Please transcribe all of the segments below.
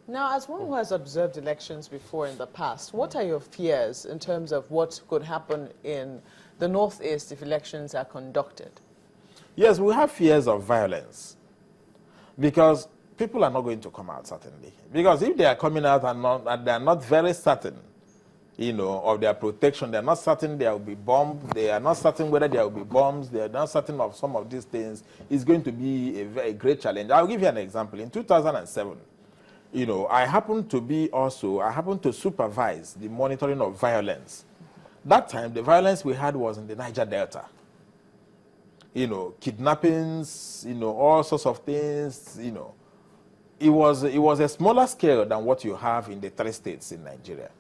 Now, as one who has observed elections before in the past, what are your fears in terms of what could happen in the Northeast if elections are conducted? Yes, we have fears of violence because people are not going to come out, certainly. Because if they are coming out and they are not very certain, of their protection, they are not certain there will be bombs, they are not certain whether there will be bombs, they are not certain of some of these things, it's going to be a very great challenge. I'll give you an example. In 2007, I happened to supervise the monitoring of violence. That time, the violence we had was in the Niger Delta. Kidnappings, all sorts of things, It was a smaller scale than what you have in the 3 states in Nigeria.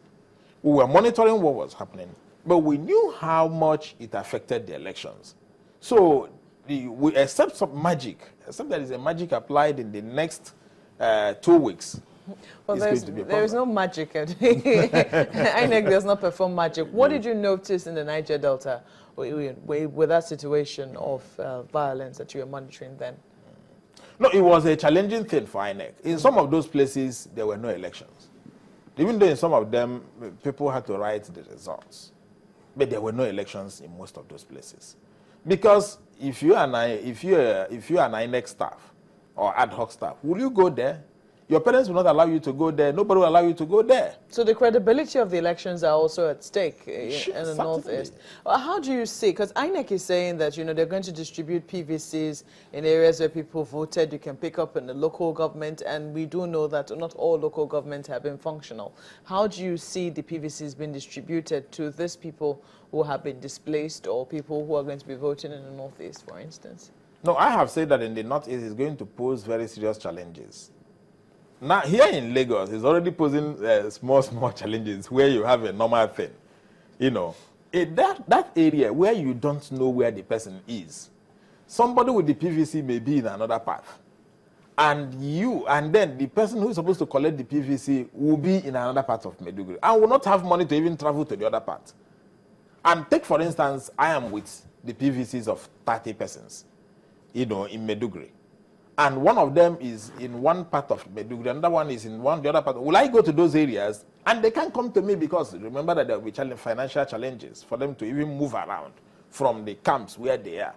We were monitoring what was happening, but we knew how much it affected the elections. So, except there is a magic applied in the next 2 weeks. Well, there is no magic. INEC does not perform magic. What did you notice in the Niger Delta with that situation of violence that you were monitoring then? No, it was a challenging thing for INEC. In some of those places, there were no elections. Even though in some of them, people had to write the results. But there were no elections in most of those places. Because if you're an INEC staff or ad hoc staff, will you go there? Your parents will not allow you to go there. Nobody will allow you to go there. So the credibility of the elections are also at stake in the Northeast. Well, how do you see? Because INEC is saying that they're going to distribute PVCs in areas where people voted. You can pick up in the local government, and we do know that not all local governments have been functional. How do you see the PVCs being distributed to these people who have been displaced or people who are going to be voting in the Northeast, for instance? No, I have said that in the Northeast is going to pose very serious challenges. Now, here in Lagos, it's already posing small challenges where you have a normal thing. That area where you don't know where the person is, somebody with the PVC may be in another path. And then the person who is supposed to collect the PVC will be in another part of Maiduguri and will not have money to even travel to the other part. And take, for instance, I am with the PVCs of 30 persons, in Maiduguri. And one of them is in one part of Maiduguri, another one is in the other part. Will I go to those areas? And they can't come to me because remember that there will be financial challenges for them to even move around from the camps where they are.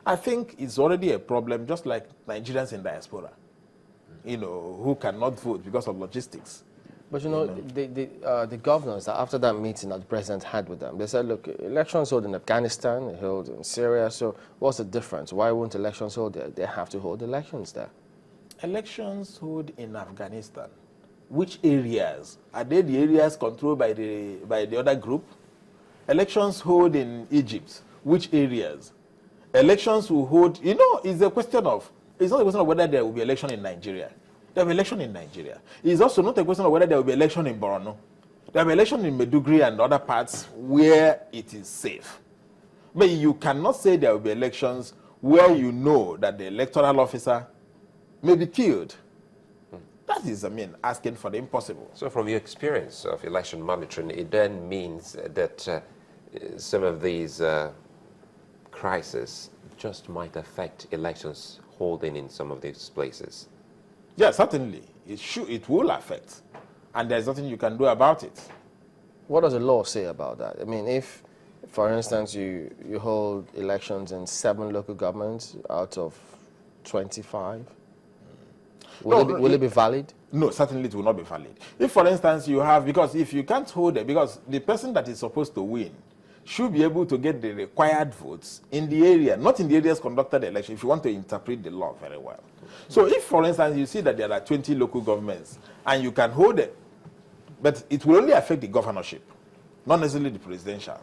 I think it's already a problem, just like Nigerians in diaspora, who cannot vote because of logistics. But the governors, after that meeting that the president had with them, they said, look, elections held in Afghanistan, held in Syria, so what's the difference? Why won't elections hold there? They have to hold elections there. Elections held in Afghanistan, which areas? Are they the areas controlled by the other group? Elections held in Egypt, which areas? Elections will hold, it's not a question of whether there will be election in Nigeria. There will be election in Nigeria. It's also not a question of whether there will be election in Borno. There will be election in Maiduguri and other parts where it is safe. But you cannot say there will be elections where you know that the electoral officer may be killed. That is, asking for the impossible. So from your experience of election monitoring, it then means that some of these crises just might affect elections holding in some of these places. Yes, certainly. It will affect. And there's nothing you can do about it. What does the law say about that? If, for instance, you hold elections in 7 local governments out of 25, will it be valid? No, certainly it will not be valid. If, for instance, because if you can't hold it, because the person that is supposed to win should be able to get the required votes in the area, not in the areas conducted the election, if you want to interpret the law very well. So if, for instance, you see that there are 20 local governments and you can hold it, but it will only affect the governorship, not necessarily the presidential.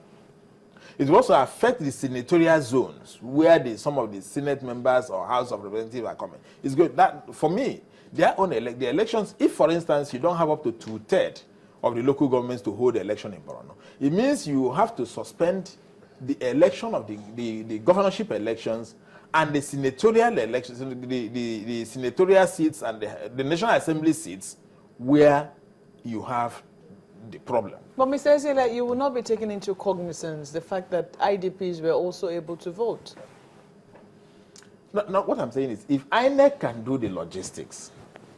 It will also affect the senatorial zones where some of the Senate members or House of Representatives are coming. It's good. That, for me, the elections, if, for instance, you don't have up to 2/3 of the local governments to hold the election in Borno, it means you have to suspend the election of the governorship elections and the senatorial elections, the senatorial seats and the National Assembly seats where you have the problem. But Mr. Ezela, you will not be taking into cognizance the fact that IDPs were also able to vote. No, what I'm saying is, if INEC can do the logistics,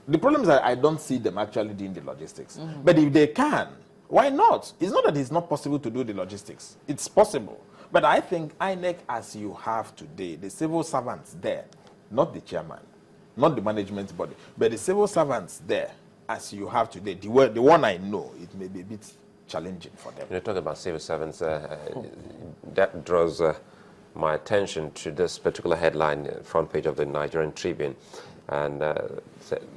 The problem is that I don't see them actually doing the logistics. But if they can, why not? It's not that it's not possible to do the logistics. It's possible. But I think INEC, as you have today, the civil servants there, not the chairman, not the management body, but the civil servants there, as you have today, the one I know, it may be a bit challenging for them. You're talking about civil servants. That draws my attention to this particular headline, front page of the Nigerian Tribune, and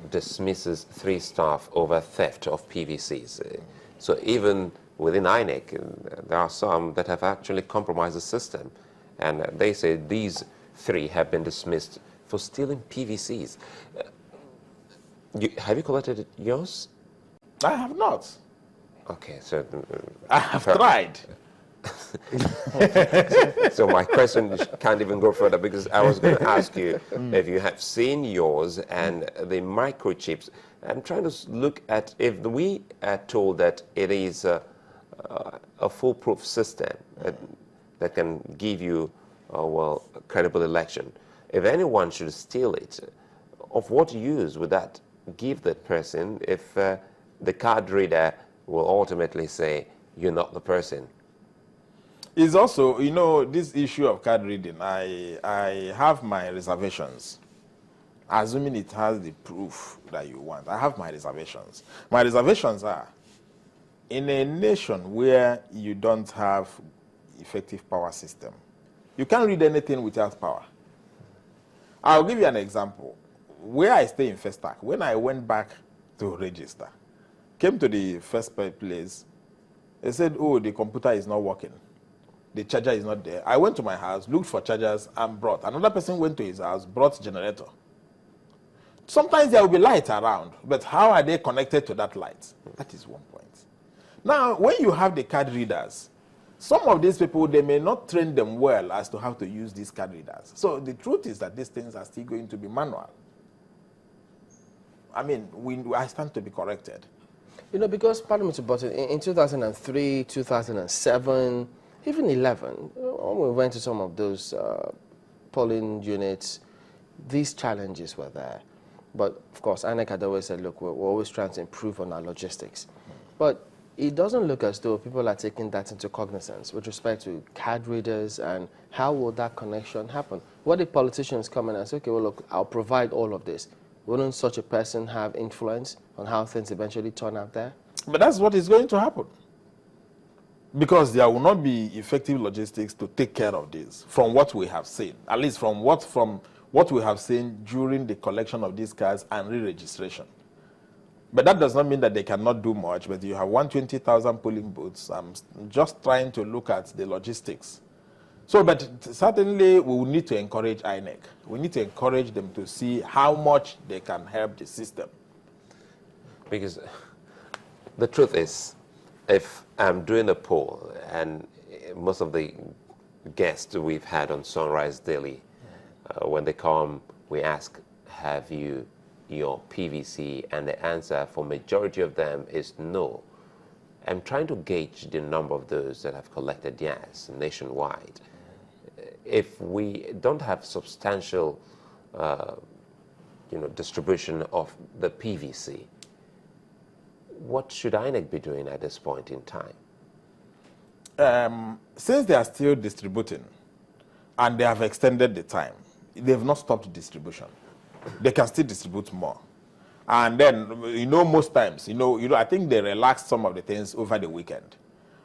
dismisses 3 staff over theft of PVCs. So even within INEC, there are some that have actually compromised the system, and they say these 3 have been dismissed for stealing PVCs. Have you collected yours? I have not. Okay, so I have tried. So my question can't even go further, because I was going to ask you if you have seen yours and the microchips. I'm trying to look at if we are told that it is a foolproof system that can give you a credible election. If anyone should steal it, of what use would that give that person if the card reader will ultimately say you're not the person? It's also, you know, this issue of card reading, I have my reservations. Assuming it has the proof that you want, I have my reservations. My reservations are, in a nation where you don't have effective power system, you can't read anything without power. I'll give you an example. Where I stay in Festac, when I went back to register, came to the first place, they said, oh, the computer is not working. The charger is not there. I went to my house, looked for chargers, and brought. Another person went to his house, brought generator. Sometimes there will be light around, but how are they connected to that light? That is one point. Now, when you have the card readers, some of these people, they may not train them well as to how to use these card readers. So the truth is that these things are still going to be manual. I mean, I stand to be corrected. You know, because Parliament button in 2003, 2007, even 11, when we went to some of those polling units, these challenges were there. But of course, INEC had always said, look, we're always trying to improve on our logistics. But it doesn't look as though people are taking that into cognizance with respect to card readers, and how will that connection happen? What if politicians come in and say, okay, well, look, I'll provide all of this. Wouldn't such a person have influence on how things eventually turn out there? But that's what is going to happen. Because there will not be effective logistics to take care of this, from what we have seen, at least from what we have seen during the collection of these cards and re-registration. But that does not mean that they cannot do much, but you have 120,000 polling booths. I'm just trying to look at the logistics. So, but certainly we will need to encourage INEC. We need to encourage them to see how much they can help the system. Because the truth is, if I'm doing a poll, and most of the guests we've had on Sunrise Daily, when they come, we ask, have you your PVC? And the answer for majority of them is no. I'm trying to gauge the number of those that have collected theirs nationwide. If we don't have substantial distribution of the PVC, what should INEC be doing at this point in time? Since they are still distributing and they have extended the time, they have not stopped distribution. They can still distribute more. And then, most times, I think they relaxed some of the things over the weekend.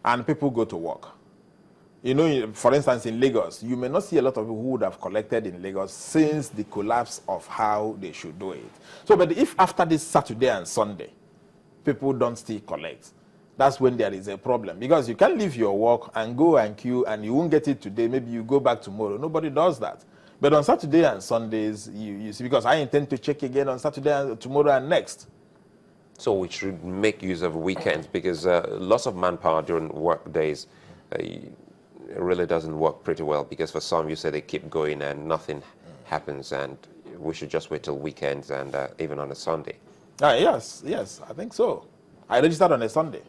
And people go to work. For instance, in Lagos, you may not see a lot of people who would have collected in Lagos since the collapse of how they should do it. So, but if after this Saturday and Sunday, people don't still collect, that's when there is a problem. Because you can't leave your work and go and queue and you won't get it today, maybe you go back tomorrow. Nobody does that. But on Saturday and Sundays, you see, because I intend to check again on Saturday and tomorrow and next. So we should make use of weekends, because loss of manpower during work days it really doesn't work pretty well, because for some you say they keep going and nothing happens, and we should just wait till weekends and even on a Sunday. Yes, I think so. I registered on a Sunday.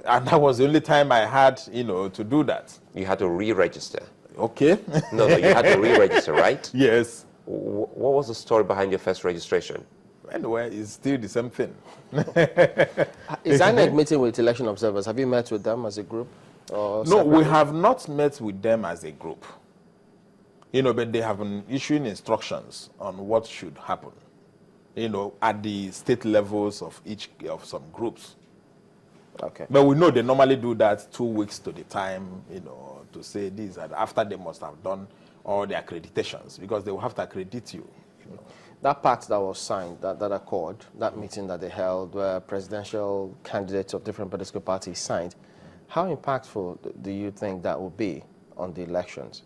And that was the only time I had, to do that. You had to re-register. Okay. No, you had to re-register, right? Yes. What was the story behind your first registration? Anyway, it's still the same thing. Is INEC meeting with election observers? Have you met with them as a group? Or No, we separately? have not met with them as a group. But they have been issuing instructions on what should happen, at the state levels of some groups. Okay. But we know they normally do that 2 weeks to the time, to say this, and after they must have done all the accreditations, because they will have to accredit you. That pact that was signed, that accord, that meeting that they held where presidential candidates of different political parties signed, how impactful do you think that will be on the elections?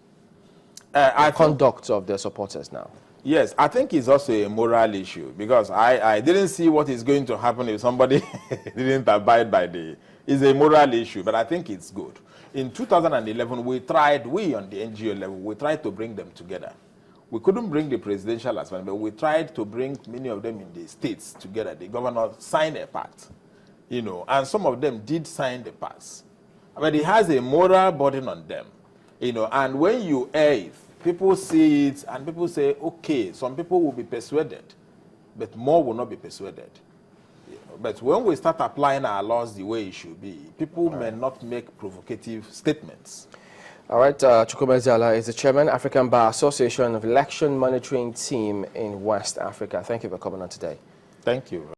The conduct of their supporters now? Yes, I think it's also a moral issue, because I didn't see what is going to happen if somebody didn't abide by it's a moral issue, but I think it's good. In 2011, we on the NGO level, we tried to bring them together. We couldn't bring the presidential aspirant, but we tried to bring many of them in the states together. The governor signed a pact, and some of them did sign the pact. But it has a moral burden on them, and when you air it, people see it and people say, okay, some people will be persuaded, but more will not be persuaded. But when we start applying our laws the way it should be, people may not make provocative statements. All right, Chukwuma Ezeala is the chairman, African Bar Association of Election Monitoring Team in West Africa. Thank you for coming on today. Thank you.